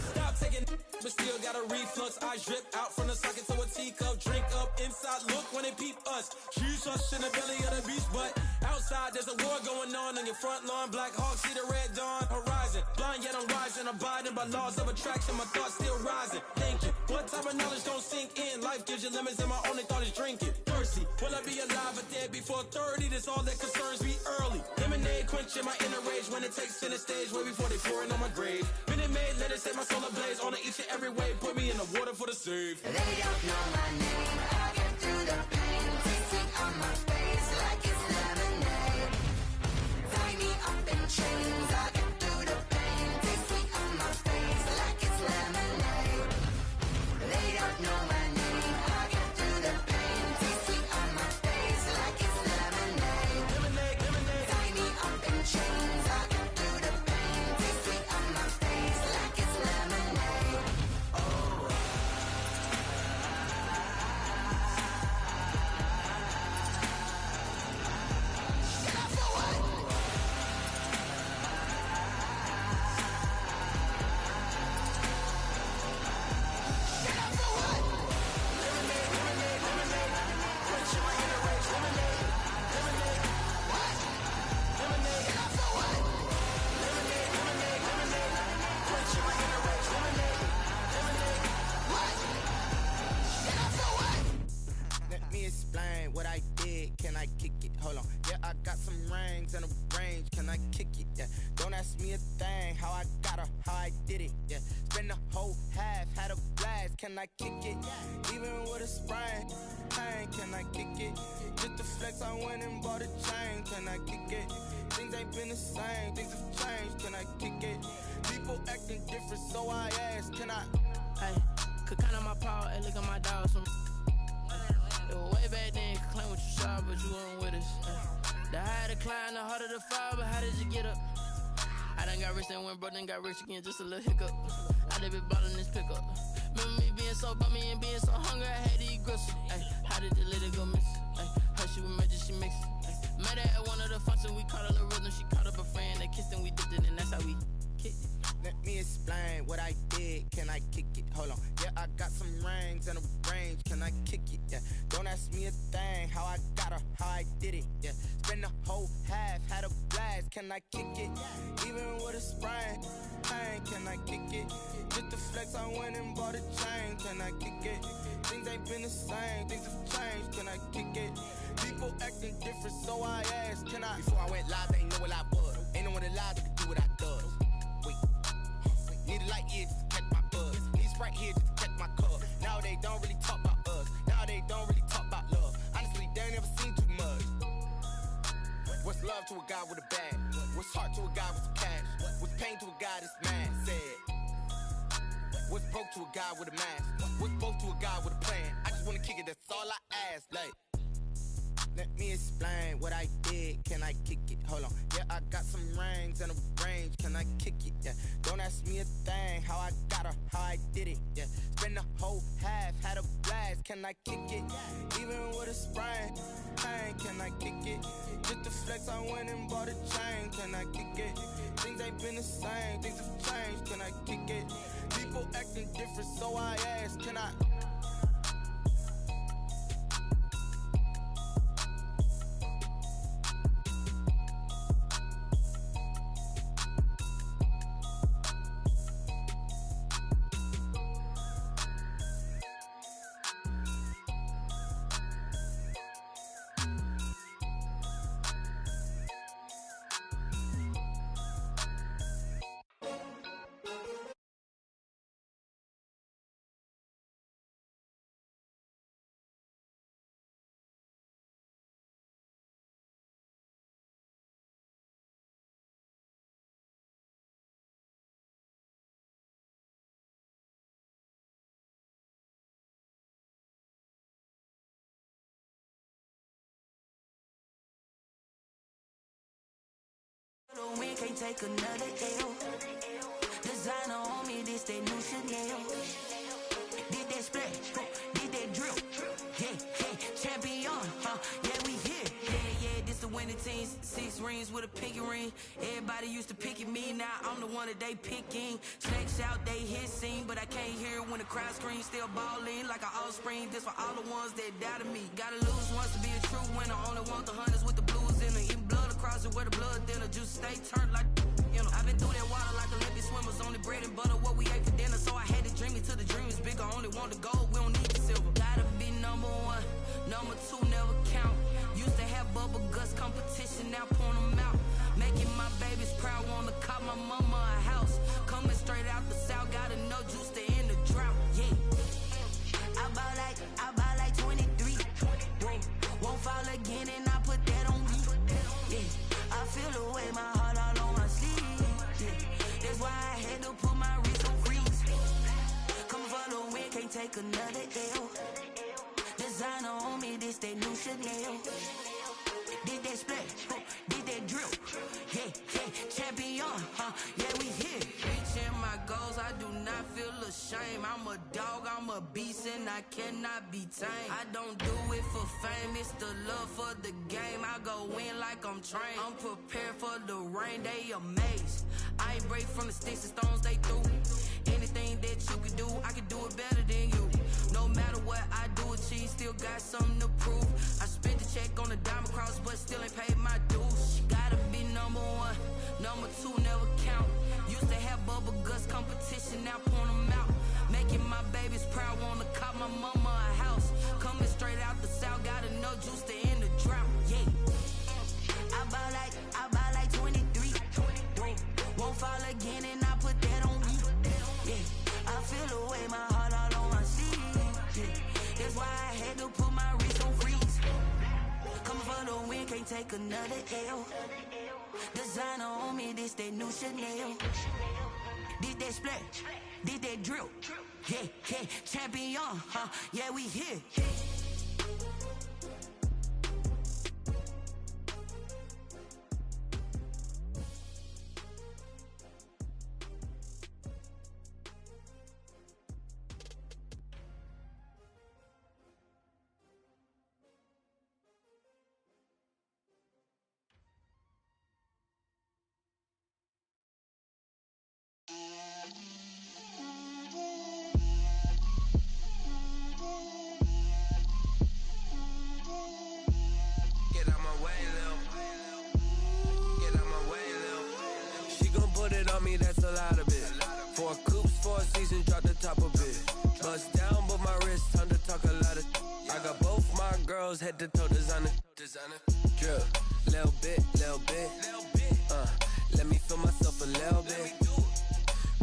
Stop taking, but still got a reflux. I drip out from the socket to a teacup. Drink up inside, look when they peep us. Shoes us in the belly of the beast, but outside there's a war going on your front lawn. Black Hawk, see the red dawn horizon. Blind yet I'm rising, abiding by laws of attraction. My thoughts still rising, thinking what type of knowledge don't sink in. Life gives you limits and my only thought is drinking. Thirsty, will I be alive or dead before 30? That's all that concerns me early. Lemonade quenching my inner rage when it takes center stage way before they pouring on my grave. Minute Maid, let it set my soul ablaze on each and every way. Put me in the water for the save. They don't know my name, I get through the pain. Taste sweet on my face like it's lemonade. Tie me up in chains, I get through the pain. Taste sweet on my face like it's lemonade. They don't know my name, I get through the pain. Taste sweet on my face like it's lemonade. Lemonade, lemonade. Tie me up in chains, I get through the pain. Taste sweet on my face like it's lemonade. Let me explain what I did. Can I kick it? Hold on. Yeah, I got some rings and a range. Can I kick it? Yeah. Don't ask me a thing. How I got her, how I did it. Yeah. Spend the whole half, had a blast. Can I kick it? Even with a sprain. Pain, can I kick it? Just the flex, I went and bought a chain. Can I kick it? Things ain't been the same. Things have changed. Can I kick it? People acting different, so I asked. Can I? Hey, could count on my power, hey, look at my dogs. It was way back then, could claim what you saw, but you weren't with us. The higher the climb, the harder the fall, but how did you get up? I done got rich and went broke, then got rich again, just a little hiccup. I done been ballin' this pickup. Remember me being so bummy and being so hungry, I had to eat gristle. Ay, how did the lady go miss? Ay, her she was major, she mixed. Met her at one of the functions, we caught a little rhythm, she caught up a friend, they kissed and we dipped it, and that's how we kicked it. Let me explain what I did. Can I kick it? Hold on. Yeah, I got some rings and a range. Can I kick it? Yeah. Don't ask me a thing. How I got her, how I did it. Yeah. Spend the whole half, had a blast. Can I kick it? Even with a sprain. Pain, can I kick it? Just the flex, I went and bought a chain. Can I kick it? Things ain't been the same. Things have changed. Can I kick it? People acting different, so I asked. Can I? Before I went live, they ain't know what I was. Ain't no one alive that could do what I does. Wait. Need a light here just to catch my buzz. Need Sprite here just to catch my cup. Now they don't really talk about us. Now they don't really talk about love. Honestly, they ain't never seen too much. What's love to a guy with a bag? What's heart to a guy with some cash? What's pain to a guy that's mad? Said. What's broke to a guy with a mask? What's broke to a guy with a plan? I just wanna kick it, that's all I ask. Like, let me explain what I did. Can I kick it? Hold on. Yeah, I got some rings and a range. Can I kick it? Yeah. Don't ask me a thing. How I got her, how I did it. Yeah. Spend the whole half, had a blast. Can I kick it? Even with a sprain. Pain, can I kick it? Just the flex, I went and bought a chain. Can I kick it? Things ain't been the same. Things have changed. Can I kick it? People acting different, so I asked. Can I? The wind can't take another L. Designer on me, this they new Chanel. splash, did that drill. Yeah, champion, yeah, we here. Yeah, this the winning team. 6 rings with a pinky ring. Everybody used to pick at me, now I'm the one that they picking. Snakes out, they hit scene, but I can't hear when the crowd screams. Still balling like an offspring. This for all the ones that doubted me. Gotta lose once to be a true winner. Only want the hunters with the blues in it. Even blood across it where the blood thinner. Just stay turned like, you know. I've been through that water like Olympic swimmers. Only bread and butter, what we ate for dinner. So I had to dream it till the dream is bigger. Only want the gold, we don't need the silver. Gotta be number 1, number 2 never count. Used to have bubble guts competition, now point them out. Making my babies proud, wanna call my mama a house. Coming straight out the south, got enough juice to end the drought. Yeah, I bought like 23. Won't fall again, and I put that on me. Yeah, I feel the way, my heart all on my sleeve. Yeah, that's why I had to put my wrist on freeze. Coming for the win, can't take another L. Designer on me, this that new Chanel. Did that splash, did that drill. Yeah, champion, yeah, we here. Reaching my goals, I do not feel ashamed. I'm a dog, I'm a beast, and I cannot be tamed. I don't do it for fame, it's the love for the game. I go in like I'm trained. I'm prepared for the rain, they amazed. I ain't break from the sticks and stones they threw. Anything that you can do, I can do it better than you. No matter what I do, achieve, still got something to prove. I spent the check on the diamond cross, but still ain't paid my dues. Gotta be number 1, number 2 never count. Used to have bubble guts competition, now point them out. Making my babies proud, wanna call my mama a house. Coming straight out the south, got enough juice to end the drought. Yeah, I bought like 23. Won't fall again, and I put that on me. Yeah, I feel the way, my heart all on my sleeve. Yeah, that's why I had to put my wrist on freeze. Coming for the win, can't take another L. Designer on me, this that new Chanel. Did that splash, did that drill. Yeah, champion, yeah, we here. Me, that's a lot of it. 4 coops, 4 seasons, drop the top of it. Bust down, but my wrist, time to talk a lot of. I got both my girls head to toe designer. Drip, little bit. Let me feel myself a little bit.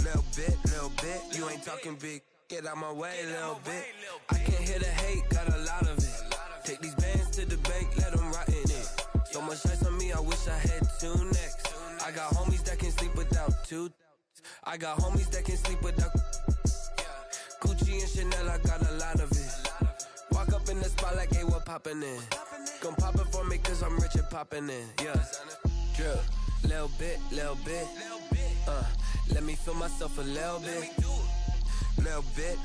Little bit. You ain't talking big. Get out my way, little bit. I can't hear the hate, got a lot of it. Take these bands to the bank, let them rot in it. So much ice on me, I wish I had 2 necks. I got homies that can sleep without 2. I got homies that can sleep without Gucci and Chanel, I got a lot of it. Walk up in the spot like, hey, what poppin' in? Gon' pop it for me cause I'm rich and poppin' in. Yeah, drip, little bit. Let me feel myself a little bit. Little bit.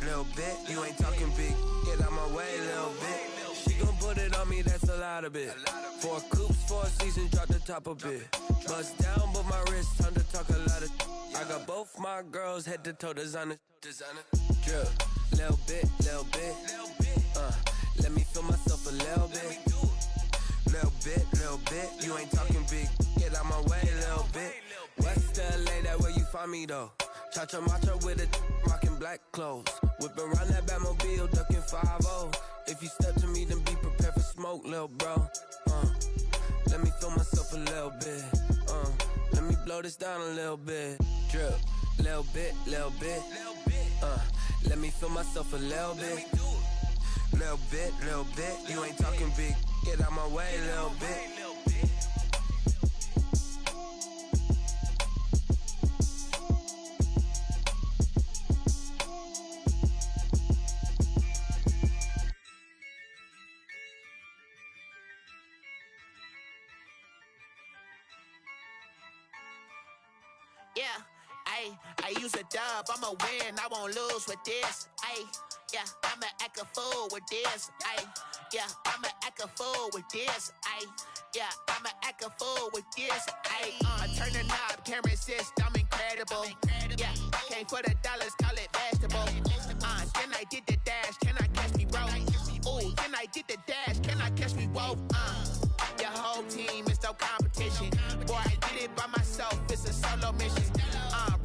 You ain't talking big. Get out my way, little bit. She gon' put it on me, that's a lot of it. 4 coops, 4 seasons, drop the top a bit. Bust down, but my wrist, time to talk a lot of. I got both my girls head to toe designer. Drip, little bit. Let me feel myself a little bit. Little bit. You ain't talking big. Get out my way, little bit. West LA, that where you find me though. Cha-cha macha with a rockin' black clothes. Whippin' around that Batmobile, duckin' 5-0. If you step to me, then be prepared for smoke, lil' bro. Let me feel myself a little bit. Let me blow this down a little bit. Drip, little bit. Let me feel myself a little bit. Little bit. You ain't talking big. Get out my way, little bit. Yeah, ayy, I use a dub, I'ma win, I won't lose with this. Ay, yeah, I'ma act a fool with this. Ay, yeah, I'ma act a fool with this. Ay, yeah, I'ma act a fool with this. Ay, I turn the knob, can't resist, I'm incredible. Yeah, came for the dollars, call it vegetable. Then I did the dash, can I catch me roll? Ooh, then I did the dash, can I catch me roll? Your whole team is no competition. Boy, I did it by myself, it's a solo mission.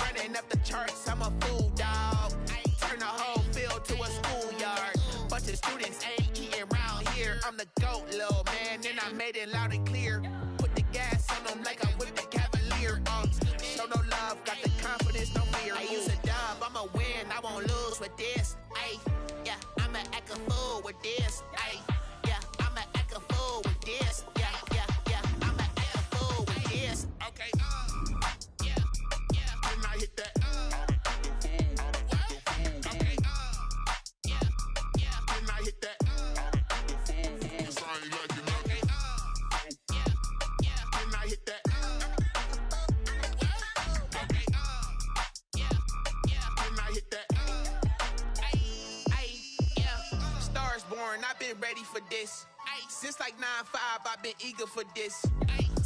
Running up the charts, I'm a fool, dog. Turn the whole field to a schoolyard. Bunch of students ain't eating round here. I'm the GOAT, little man, and I made it loud and clear. Put the gas on them like I'm with the Cavalier. Show no love, got the confidence, no fear. I use a dub, I'ma win, I won't lose with this. Ay, yeah, I'ma act a fool with this. Ay, yeah, I'ma act a fool with this. Yeah, yeah, yeah, I'ma act a fool with this. Okay, yeah, yeah, then I hit that. Okay, yeah, yeah, then I hit that. Cause I ain't like it, okay, yeah, yeah, then I hit that. Okay, yeah, yeah, then I hit that. Ay, yeah, stars born, I've been ready for this. Since like 9-5, I've been eager for this.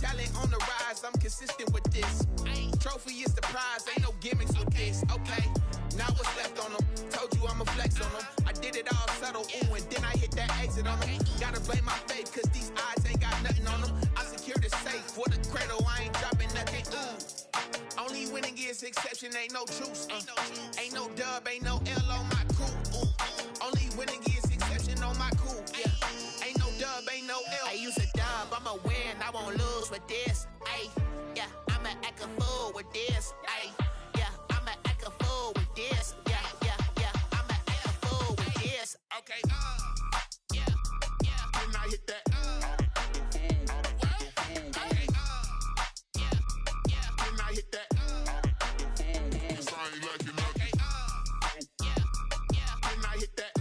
Talent on the rise, I'm consistent with this. Trophy is the prize, ain't no gimmicks with this. Okay, now what's left on them? Told you I'ma flex on them. I did it all subtle, ooh, and then I hit that exit on them. Gotta blame my faith, cause these odds ain't got nothing on them. I secured the safe for the cradle, I ain't dropping nothing, ooh. Only winning is exception, ain't no truce. Ain't no dub, ain't no L on my crew, ooh. Only winning is exception on my crew, yeah. Ain't no dub, ain't no L. I use a dub, I'ma win, I won't lose with this. Ay, yeah, I'ma act a fool with this. Ay, yeah, I'ma act a fool with this. Yeah, yeah, yeah, I'ma act a fool with this. Okay, yeah, yeah, then I hit that. Okay, yeah, yeah, then I hit that. Cause I ain't like it, okay, yeah, yeah, then I hit that.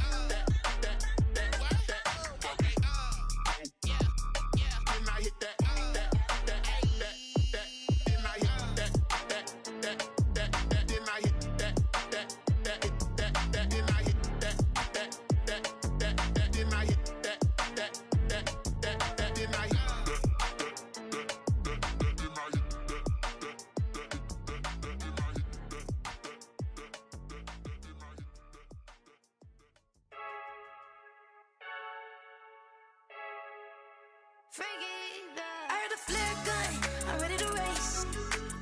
I heard the flare gun, I'm ready to race.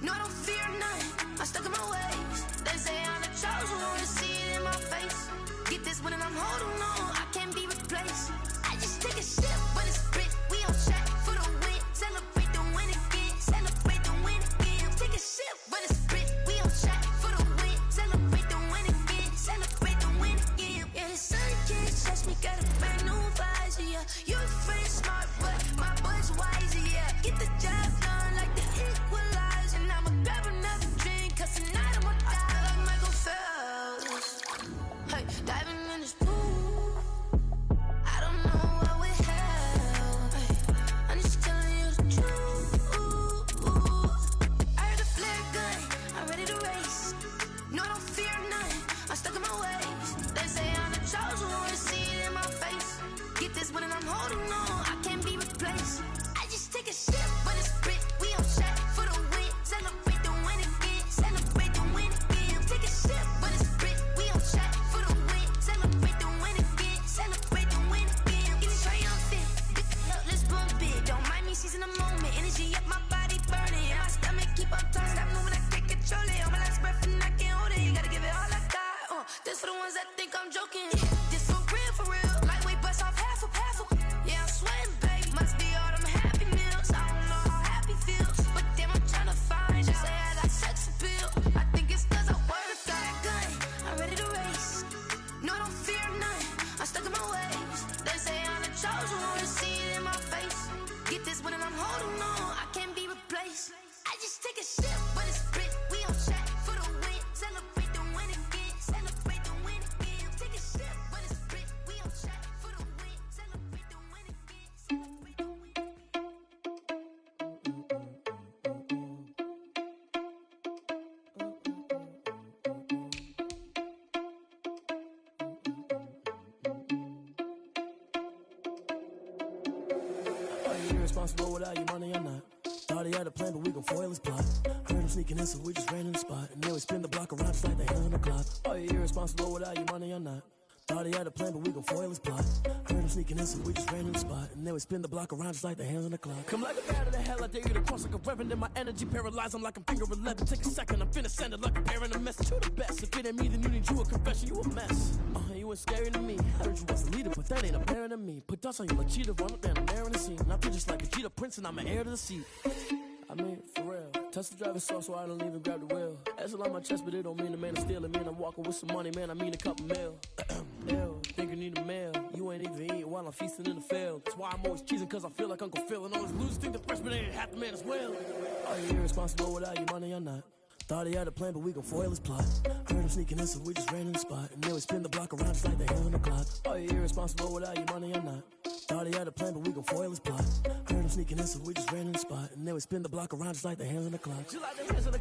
No, I don't fear none, I'm stuck in my ways. They say I'm the chosen one, to see it in my face. Get this one and I'm holding on, I can't be replaced. I just take a sip when it's spit, we on track for the win. Celebrate the win again, celebrate the win again. Take a sip when it's spit, we on track for the win. Celebrate the win again, celebrate the win again. Yeah, the sun can't touch me, got a brand new visor, yeah. You're friend smart, but my boy's wiser, yeah. Get the job done like the equalizer. I'ma grab another drink, cause tonight I'ma die like Michael Phelps. Hey, diving in this pool, I don't know what would help. Hey, I'm just telling you the truth. I heard a flare gun, I'm ready to race. No, I don't fear none, I'm stuck in my ways. They say I'm the chosen one, to see it in my face. Get this one and I'm holding on, I can't be replaced. I just take a sip when it's spit, we on track for the win. Celebrate the win again, celebrate the win again. Take a sip when it's spit, we on track for the win. Celebrate the win again, celebrate the win again. Get it triumphant, let's bump it. Don't mind me seizing the moment, energy up my body burning. My stomach keep on turning, stop moving, I can't control it. On my last breath and I can't hold it, you gotta give it all I got. This for the ones that think I'm joking. This for real. Lightweight bust off half a. Yeah, I'm sweating, baby. Must be all them happy meals. I don't know how happy feels, but damn, I'm trying to find you. Say I got sex appeal. I think it's cause I work that gun. I'm ready to race. No, I don't fear none. I'm stuck in my ways. They say I'm the chosen one, to see it in my face. Get this one and I'm holding on, I can't be replaced. I just take a sip when it's spit. We on track for the win. Celebrate the win again. Celebrate the win again. Take a sip when it's spit. We on track for the win. Celebrate the win again. Celebrate the win. irresponsible without your money or not. Thought he had a plan, but we gon' foil his plot. Heard him sneaking in, so we just ran in the spot. And then we spin the block around just like the hands on the clock. Are you irresponsible without your money or not? Thought he had a plan, but we gon' foil his plot. Heard him sneaking in, so we just ran in the spot. And then we spin the block around just like the hands on the clock. Come like a bat of the hell, I dare you to cross like a reverend. In my energy paralyzed, I'm like I'm finger 11. Take a second, I'm finna send it like a parent a message to the best. If it ain't me, then you need you a confession, you a mess. You ain't scary to me. I heard you was a leader, but that ain't apparent to me. Put dust on you like cheetah, run up down the air in the scene. And I feel just like a cheetah prince, and I'm an heir to the seat. I mean, for real. Touch the driver's soft, so I don't even grab the wheel. That's on my chest, but it don't mean the man is stealing. Man, I'm walking with some money, man, I mean a couple mil. Ew, think you need a meal. You ain't even eating while I'm feasting in the field. That's why I'm always cheesing, cause I feel like Uncle Phil. And all those losers think the freshman ain't half the man as well. Are you irresponsible without your money or not? Thought he had a plan, but we gon' foil his plot. Heard him sneaking in, so we just ran in the spot. And then we spin the block around just like the hands on the clock. Are you irresponsible without your money or not? Thought he had a plan, but we gon' foil his plot. Heard him sneaking in, so we just ran in the spot. And then we spin the block around just like the hands on the clock.